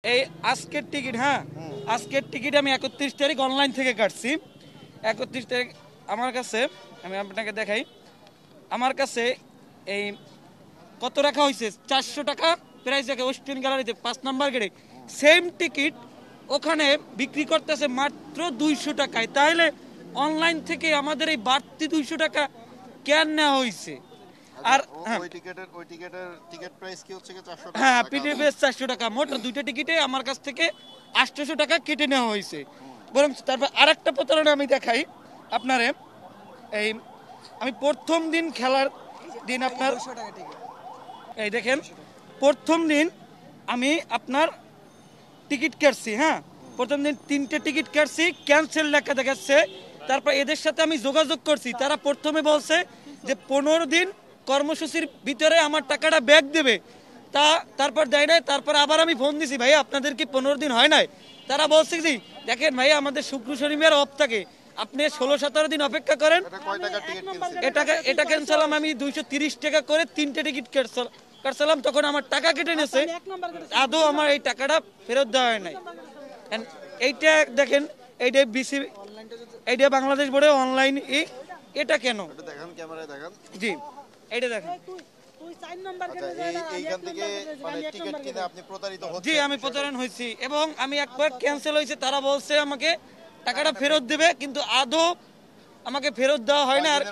এই আজকের টিকিট, হ্যাঁ আজকের টিকিট আমি 31 তারিখ অনলাইন থেকে কাটছি। 31 তারিখ আমার কাছে, আমি আপনাকে দেখাই, আমার কাছে এই কত রাখা হয়েছে, 400 টাকা প্রাইস রাখে ওয়েস্টার্ন গ্যালারিতে 5 নাম্বার গেটে। সেম টিকিট ওখানে বিক্রি করতেছে মাত্র 200 টাকায়। তাহলে অনলাইন থেকে আমাদের এই বাড়তি 200 টাকা কেন নেওয়া হয়েছে? আর ওই টিকেটের টিকেট প্রাইস কি হচ্ছে 400 টাকা? হ্যাঁ, পিডিএফ 400 টাকা, মোট দুইটা টিকিটে আমার কাছ থেকে 800 টাকা কেটে নেওয়া হয়েছে। বরং তারপর আরেকটা প্রতারণা আমি দেখাই আপনারে। এই আমি প্রথম দিন খেলার দিন আপনার এই দেখেন, প্রথম দিন আমি আপনার টিকিট কাটছি, হ্যাঁ প্রথম দিন 3টে টিকিট কাটছি, ক্যান্সেল লেখা দেখাচ্ছে। তারপর এদের সাথে আমি যোগাযোগ করছি, তারা প্রথমে বলছে যে 15 দিন কর্মসূচির ভিতরে আমার টাকাটা ব্যাক দেবে। তারপর দেয় নাই। তারপর আবার আমি ফোন দিছি, ভাই আপনাদের কি 15 দিন হয় নাই? তারা বলছে কি, দেখেন ভাই আমাদের শুক্র শনিবার অফ থাকে, আপনি 16-17 দিন অপেক্ষা করেন। এটা ক্যান্সেলাম আমি 230 টাকা করে 3টে টিকিট কাটছিলাম, তখন আমার টাকা কেটে নিয়েছে, আদৌ আমার এই টাকাটা ফেরত দেওয়া হয় নাই। এইটা দেখেন, এইটা বিসি, এইটা বাংলাদেশ বোর্ডে অনলাইন, এটা কেন দেখেন, ক্যামেরায় দেখেন। জি এইটা দেখেন। এইখান থেকে মানে টিকিট কিনে আপনি প্রতারিত হচ্ছেন? জি আমি প্রতারণ হয়েছি, এবং আমি একবার ক্যান্সেল হয়েছে, তারা বলছে আমাকে টাকাটা ফেরত দেবে, কিন্তু আদৌ আমাকে ফেরত দেওয়া হয় না। আর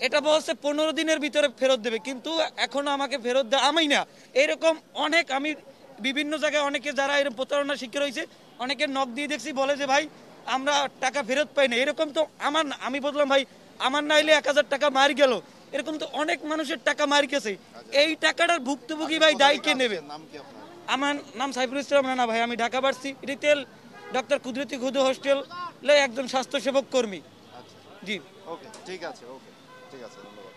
এটা বলছে 15 দিনের ভিতরে ফেরত দেবে, কিন্তু এখনো আমাকে ফেরত দেওয়া আমি না। এরকম অনেক আমি বিভিন্ন জায়গায় অনেকে যারা এরকম প্রতারণার শিকার হয়েছে, অনেকে নক দিয়ে দেখছি, বলে যে ভাই আমরা টাকা ফেরত পাই না। এরকম তো আমার, আমি বললাম ভাই আমার নাইলে 1000 টাকা মার গেল, এরকম তো অনেক মানুষের টাকা মার গেছে। এই টাকাটার ভুক্তভোগী ভাই দায় কে নেবে? আমার নাম সাইফুল ইসলাম রানা ভাই, আমি ঢাকা ভার্সিটি রিটেল ডক্টর কুদরতি খুদু হোস্টেলে একজন স্বাস্থ্যসেবক কর্মী। জি ওকে, ঠিক আছে, ওকে, ঠিক আছে, ধন্যবাদ।